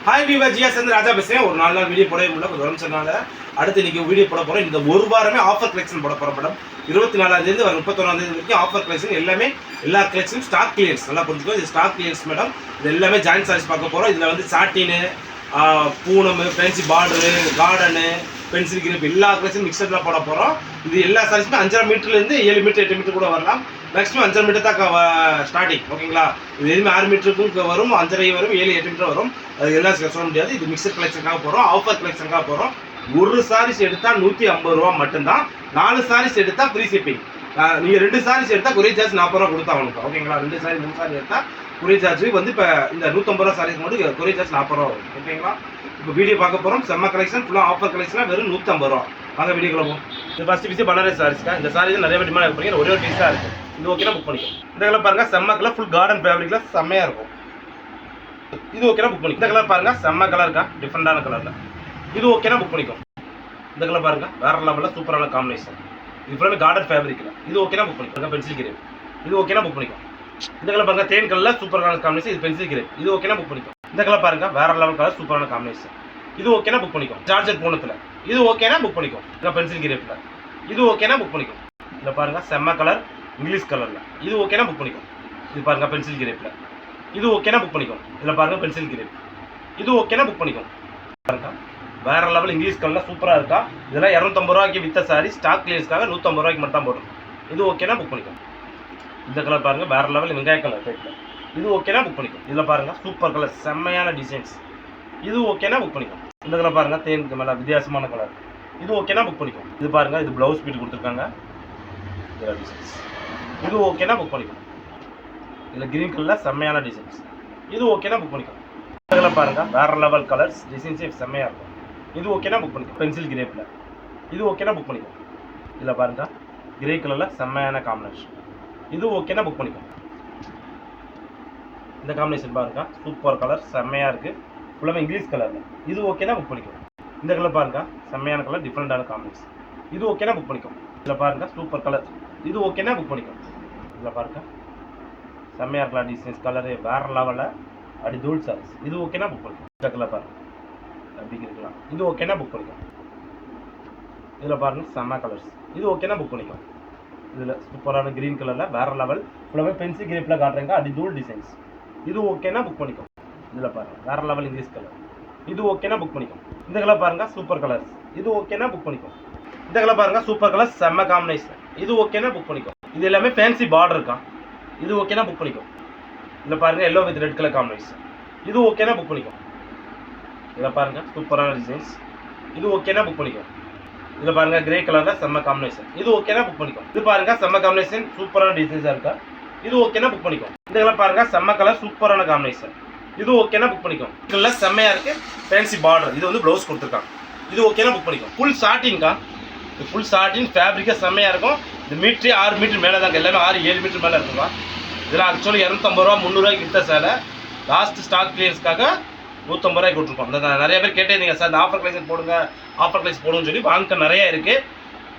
Hi viewer ஜியா சேர்ந்து ராஜா பேசுகிறேன். ஒரு 4 நாள் வீடியோ போடவே முடியல, கொஞ்சம் உடம்பு சொன்னாங்க. அடுத்து இன்றைக்கி வீடியோ போட போகிறோம். இந்த ஒரு வாரமே ஆஃபர் கலெக்ஷன் போட போகிறோம் மேடம். 24 வர 31 வரைக்கும் ஆஃபர் கலெக்ஷன் எல்லாமே, எல்லா கலெக்ஷனும் ஸ்டாக் கிளியர்ஸ். நல்லா புரிஞ்சுக்கோ, இது ஸ்டாக் கிளியர்ஸ் மேடம். இது எல்லாமே ஜாயின்ட் சாரீஸ் பார்க்க போகிறோம். இதில் வந்து சாட்டினு, Poonam, fancy border, garden, pencil grip எல்லா கலெக்ஷனும் மிக்சரில் போட போகிறோம். இது எல்லா சாரீஸுமே 5.5 மீட்டர்லேருந்து 7 மீட்டர் 8 மீட்டர் கூட வரலாம். மேக்ஸிமம் 5.5 மீட்டர் தான் ஸ்டார்டிங். ஓகேங்களா? இது எதுவுமே 6 மீட்டருக்கும் வரும், 5.5 வரும், 7 8 மீட்டர் வரும். அது எல்லாம் சொல்ல முடியாது. இது மிக்சர் கலெக்ஷனுக்காக போகிறோம், ஆஃபர் கலெக்ஷனுக்காக போகிறோம். ஒரு சாரீஸ் எடுத்தால் 150 ரூபா மட்டும்தான். 4 சாரீஸ் எடுத்தால் ஃப்ரீ ஷிப்பிங். நீங்கள் 2 சாரீஸ் எடுத்தால் கொரியர் சார்ஜ் 40 ரூபா கொடுத்தா அவனுக்கு. ஓகேங்களா? 2 சாரி 3 சாரி எடுத்தால் கொரியர் சார்ஜ் வந்து இப்போ இந்த 150 ரூபா சாரீஸ் மட்டும் கொரியர் சார்ஜ் 40 ரூபா வரும். ஓகேங்களா? இப்போ வீடியோ பார்க்க போகிறோம். செம்ம கலெக்ஷன் ஃபுல்லாக ஆஃபர் கலெக்ஷனாக வெறும் 150 ரூபா. வாங்க வீடியோக்குள்ள போகும். இது ஃபர்ஸ்ட் பீஸ் பனாரஸ் சாரீஸ்க்கா. இந்த சாரீ தான் நிறைய பேர் டிமாண்ட் பண்ணி ஒரே ஒரு பீஸாக இருக்குது. இது ஓகேனா புக் பண்ணிக்கோ. இந்த கலர் பாருங்க, செம்ம கலர், ஃபுல் கார்டன் ஃபேப்ரிக்கில் செம்மையாக இருக்கும். இது ஓகேனா புக் பண்ணிக்கோ. இந்த கலர் பாருங்க, செம்ம கலர் இருக்கா, டிஃப்ரெண்டான கலரில். இது ஓகேனா புக் பண்ணிக்கோ. இந்த கலர் பாருங்க, வேற லெவலில் சூப்பரான காம்பினேஷன். இது ஃபுல்லாமே கார்டன் ஃபேப்ரிக்கில். இது ஓகேனா புக் பண்ணிக்கோ. Pencil grape. இது ஓகேனா புக் பண்ணிக்கோ. இந்த கலர் பாருங்க, தேன் கலரில் சூப்பரான காம்பினேஷன். இது பென்சில் கிரேப். இது ஓகேனா புக் பண்ணிக்கோ. இந்த கலர் பாருங்க, வேற லெவல் கலர், சூப்பரான காம்பினேஷன். இது ஓகேனா புக் பண்ணிக்கோ. சார்ஜர் பூனத்தில். இது ஓகேனா புக் பண்ணிக்கோ. இந்த பென்சில் கிரேப்பில். இது ஓகேனா புக் பண்ணிக்கோ. இதில் பாருங்க, செம்ம கலர், இங்கிலீஷ் கலரில். இது ஓகேனா புக் பண்ணிக்கோ. இது பாருங்க, பென்சில் கிரேப்பில். இது ஓகேனா புக் பண்ணிக்கோ. இதில் பாருங்க, பென்சில் கிரேப். இது ஓகேனா புக் பண்ணிக்கோ. பாருங்க, வேற லெவல் இங்கிலீஷ் கலரில் சூப்பராக இருக்கா. இதெல்லாம் 250 ரூபாய்க்கு வித்த சாரி, ஸ்டாக் கிளியர்ஸ்க்காக 150 ரூபாய்க்கு மட்டும் தான் போடும். இது ஓகேனா புக் பண்ணிக்கோ. இந்த கலர் பாருங்க, வேற லெவல் வெங்காய கலர் டைப்பில். இது ஓகேனா புக் பண்ணிக்கோ. இதில் பாருங்க, சூப்பர் கலர், செம்மையான டிசைன்ஸ். இது ஓகேனா புக் பண்ணிக்கோ. இந்த கலர் பாருங்க, தேனுக்கு மேலே வித்தியாசமான கலர். இது ஓகேனா புக் பண்ணிக்கோ. இது பாருங்க, இது ப்ளவுஸ் பீட் கொடுத்துருக்காங்க. டிசைன்ஸ். இது ஓகேனா புக் பண்ணிக்கோ. இதில் கிரீன் கலரில் செம்மையான டிசைன்ஸ். இது ஓகேனா புக் பண்ணிக்கோ. இதில் பாருங்க, வேற லெவல் கலர்ஸ், டிசைன்ஸே செம்மையாக இருக்கும். இது ஓகேனா புக் பண்ணிக்கோ. பென்சில் கிரேப்பில். இது ஓகேனா புக் பண்ணிக்கோ. இதில் பாருங்க, கிரே கலரில் செம்மையான காம்பினேஷன். இது ஓகேனா புக் பண்ணிக்கோ. இந்த காம்பினேஷன் பாருங்க, சூப்பர் கலர், செம்மையாக இருக்குது. ஃபுல்லாமே இங்கிலீஷ் கலரில். இது ஓகேனா புக் பண்ணிக்கோ. இந்த கலர் பாருங்க, செம்மையான கலர், டிஃப்ரெண்டான காம்பினேஷன். இது ஓகேனா புக் பண்ணிக்கோ. இதில் பாருங்க, சூப்பர் கலர். இது ஓகேனா புக் பண்ணிக்கோ. இதில் பாருங்க, செம்மையாக இருக்கலாம், டிசைன்ஸ் கலரு வேற லெவலில், அப்படி தூள் சாரீஸ். இது ஓகேனா புக் பண்ணிக்கோ. இந்த கலர் பாருங்க, அப்படி இருக்கலாம். இது ஓகேனா புக் பண்ணிக்கோ. இதில் பாருங்க, செம்ம கலர்ஸ். இது ஓகேனா புக் பண்ணிக்கோ. இதில் சூப்பரான கிரீன் கலரில் வேற லெவல், ஃபுல்லாகவே பென்சில் கிரேப்பில் காட்டுறேங்க, அப்படி தூள் டிசைன்ஸ். இது ஓகேனா புக் பண்ணிக்கோ. இதில் பாருங்க, வேற லெவல் இங்கிலீஷ் கலர். இது ஓகேனா புக் பண்ணிக்கோ. இந்த கலர் பாருங்க, சூப்பர் கலர்ஸ். இது ஓகேனா புக் பண்ணிக்கோ. இந்த கலர் பாருங்க, சூப்பர் கலர், செம்ம காம்பினேஷன். இது ஓகேனா புக் பண்ணிக்கோ. இது எல்லாமே ஃபேன்சி பார்டர் இருக்கா. இது ஓகேனா புக் பண்ணிக்கோ. இதில் பாருங்க, yellow with red colour combination. இது ஓகேனா புக் பண்ணிக்கோ. இதில் பாருங்க, சூப்பரான டிசைன்ஸ். இது ஓகேனா புக் பண்ணிக்கோ. இதில் பாருங்க, கிரே கலரில் செம்ம காம்பினேஷன். இது ஓகேனா புக் பண்ணிக்கோ. இது பாருங்க, செம்ம காம்பினேஷன், சூப்பரான டிசைன்ஸாக இருக்கா. இது ஓகேனா புக் பண்ணிக்கோ. இந்த கலர் பாருங்க, செம்ம கலர், சூப்பரான காம்பினேஷன். இது ஓகேனா புக் பண்ணிக்கோ. இதெல்லாம் செம்மையாக இருக்குது, ஃபேன்சி பார்டர். இது வந்து ப்ளவுஸ் கொடுத்துருக்காங்க. இது ஓகேனா புக் பண்ணிக்கோ. ஃபுல் ஷார்ட்டிங்க்கா. ஃபுல் ஷார்ட்டிங் ஃபேப்ரிக்காக செம்மையாக இருக்கும். இந்த மீட்ரு 6 மீட்டர் மேலே தாங்க, எல்லாமே 6 7 மீட்டர் மேலே இருக்குங்க. இதெல்லாம் ஆக்சுவலி 250 ரூபா 300 ரூபாய்க்கு வித்த சேலை, லாஸ்ட் ஸ்டாக் கிளியர்ஸ்க்காக 150 ரூபாய்க்கு கொடுத்துருக்கோம். இந்த நிறைய பேர் கேட்டேங்க, சார் இந்த ஆஃபர் கலெக்ஷன் போடுங்க, ஆஃபர் கலெக்ஷன் போடுன்னு சொல்லி வாங்க நிறையா இருக்குது.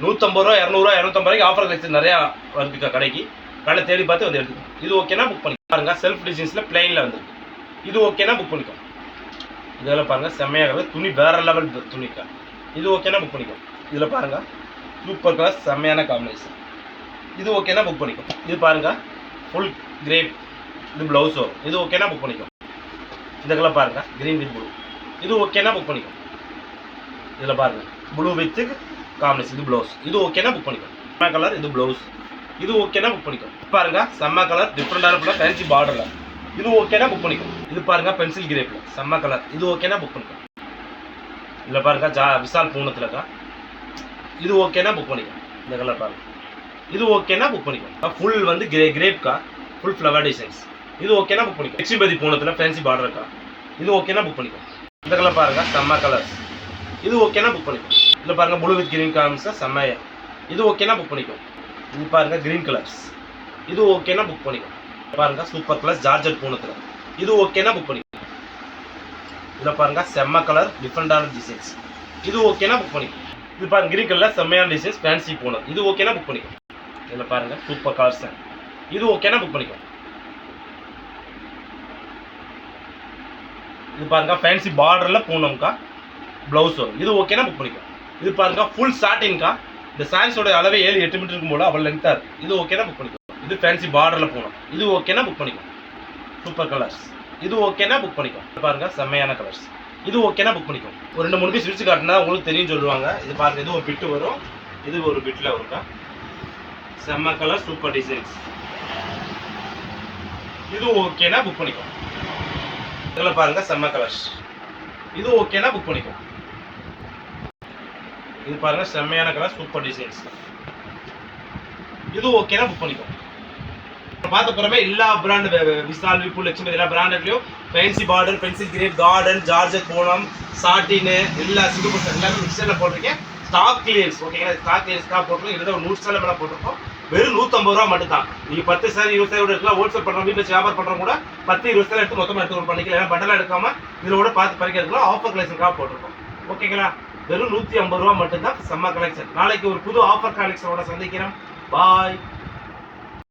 150 ரூபா 200 ரூபா 250 ரூபாய்க்கு ஆஃபர் கலெக்ஷன் நிறையா இருக்குக்கா கடைக்கு. கடை தேடி பார்த்து வந்து எடுத்துக்கோங்க. இது ஓகேனா புக் பண்ணிக்கோ. பாருங்க, செல்ஃப் டிசைன்ஸில் பிளைனில் வந்துருக்கு. இது ஓகேனா புக் பண்ணிக்கோ. இதெல்லாம் பாருங்கள், செம்மையாக துணி வேற லெவல் துணிக்கா. இது ஓகேனா புக் பண்ணிக்கோ. இதில் பாருங்கள், சூப்பர் கலர், செம்மையான காம்பினேஷன். இது ஓகேனா புக் பண்ணிக்கோ. இது பாருங்கள், ஃபுல் கிரேப். இது ப்ளவுஸ் வரும். இது ஓகேனா புக் பண்ணிக்கோ. இந்த கலர் பாருங்கள், க்ரீன் வித் ப்ளூ. இது ஓகேனா புக் பண்ணிக்கோ. இதில் பாருங்கள், ப்ளூ வித் காம்பினேஷன். இது ப்ளவுஸ். இது ஓகேனா புக் பண்ணிக்கோ. செம்ம கலர், இது ப்ளவுஸ். இது ஓகேனா புக் பண்ணிக்கோ. பாருங்கள், செம்ம கலர், டிஃப்ரெண்டான ஃபுல்லாக ஃபேன்சி பார்டரில். இது ஓகேனா புக் பண்ணிக்கோ. இது பாருங்க, பென்சில் கிரேப்பில் செம்ம கலர். இது ஓகேனா புக் பண்ணிக்கோ. இதில் பாருங்க, விசால் பூனத்தில் இருக்கா. இது ஓகேனா புக் பண்ணிக்கோ. இந்த கலர் பாருங்க, இது ஓகேனா புக் பண்ணிக்கோ. ஃபுல் வந்து கிரேப்க்கா, ஃபுல் ஃப்ளவர் டிசைன்ஸ். இது ஓகேனா புக் பண்ணிக்கோ. லட்சுமிபதி பூனத்தில் ஃபேன்சி பார்டர் இருக்கா. இது ஓகேனா புக் பண்ணிக்கோ. இந்த கலர் பாருங்க, செம்ம கலர்ஸ். இது ஓகேனா புக் பண்ணிக்கோ. இதில் பாருங்க, ப்ளூ வித் கிரீன் காமிச்சா செம்மையா. இது ஓகேனா புக் பண்ணிக்கோ. இது பாருங்க, கிரீன் கலர்ஸ். இது ஓகேனா புக் பண்ணிக்கோ. பாருங்க, சூப்பர் கலர், ஜார்ஜட் பூனத்தில். இது ஓகேனா புக் பண்ணிக்கோ. இதில் பாருங்க, செம்ம கலர், டிஃப்ரெண்டான டிசைன்ஸ். இது ஓகேனா புக் பண்ணிக்கோ. இது பாருங்க, கிரீன் கலர், செம்மையான டிசைன்ஸ், ஃபேன்சி பூனம். இது ஓகேனா புக் பண்ணிக்கோ. இதில் பாருங்க, சூப்பர் கலர்ஸ். இது ஓகேனா புக் பண்ணிக்கோ. இது பாருங்க ஃபேன்சி பார்டரில் பூனம்க்கா ப்ளவுஸ் வரும். இது ஓகேனா புக் பண்ணிக்கோ. இது பாருங்க ஃபுல் சாட்டின்க்கா. இந்த சாரீஸோட அளவே 7-8 மீட்டர் இருக்கும் போல அவ்வளோ லென்த்தாக இருக்குது. இது ஓகேனா புக் பண்ணிக்கோ. இது ஃபேன்சி பார்டரில் பூனம். இது ஓகேனா புக் பண்ணிக்கோ. Super colours. இது ஓகேனா புக் பண்ணிக்கோ. பாருங்க செம்மையான கலர்ஸ். இது ஓகேனா புக் பண்ணிக்கோ. ஒரு 2-3 பீஸ் விரிச்சு காட்டினா உங்களுக்கு தெரியும் சொல்லுவாங்க. இது பாருங்க இது ஒரு பிட்டு வரும், இது ஒரு பிட்டில் வரும்க்கா. செம்ம கலர் சூப்பர் டிசைன்ஸ். இது ஓகேனா புக் பண்ணிக்கோ. இதில் பாருங்க செம்ம கலர்ஸ். இது ஓகேனா புக் பண்ணிக்கோ. இது பாருங்க செம்மையான கலர் சூப்பர் டிசைன்ஸ். இது ஓகேனா புக் பண்ணிக்கோ. பார்த்த பிறமே எல்லா பிராண்ட் விசால் விபுல் லட்சுமி எல்லா பிராண்ட்லயும் fancy border, pencil crepe, cotton, georgette Poonam, satin எல்லா சிங்கப்பூர் எல்லாமே மிக்சரில் போட்டிருக்கேன். ஸ்டாக் கிளியன்ஸ் ஓகேங்களா. ஸ்டாக் கிளியன்ஸ்க்காக போட்டிருக்கோம். இல்லை ஒரு 100 சேலை மேலே போட்டிருக்கோம். வெறும் 150 ரூபா மட்டும் தான். நீங்கள் 10 சேலை 20 சேலை எடுக்கலாம். ஹோல்சேல் பண்ணுறோம், வீட்டில் வியாபாரம் பண்ணுறோம் கூட 10-20 சேலை எடுத்து மொத்தமாக எடுத்து பண்ணிக்கலாம். ஏன்னா பண்டலாக எடுக்காமல் இதில் கூட பார்த்து பறிக்க எடுக்கலாம். ஆஃபர் கலெக்ஷனுக்காக போட்டிருக்கோம் ஓகேங்களா. வெறும் 150 ரூபா மட்டும்தான். செம்ம கலெக்ஷன். நாளைக்கு ஒரு புது ஆஃபர் கலெக்ஷனோட சந்திக்கிறோம். பாய்.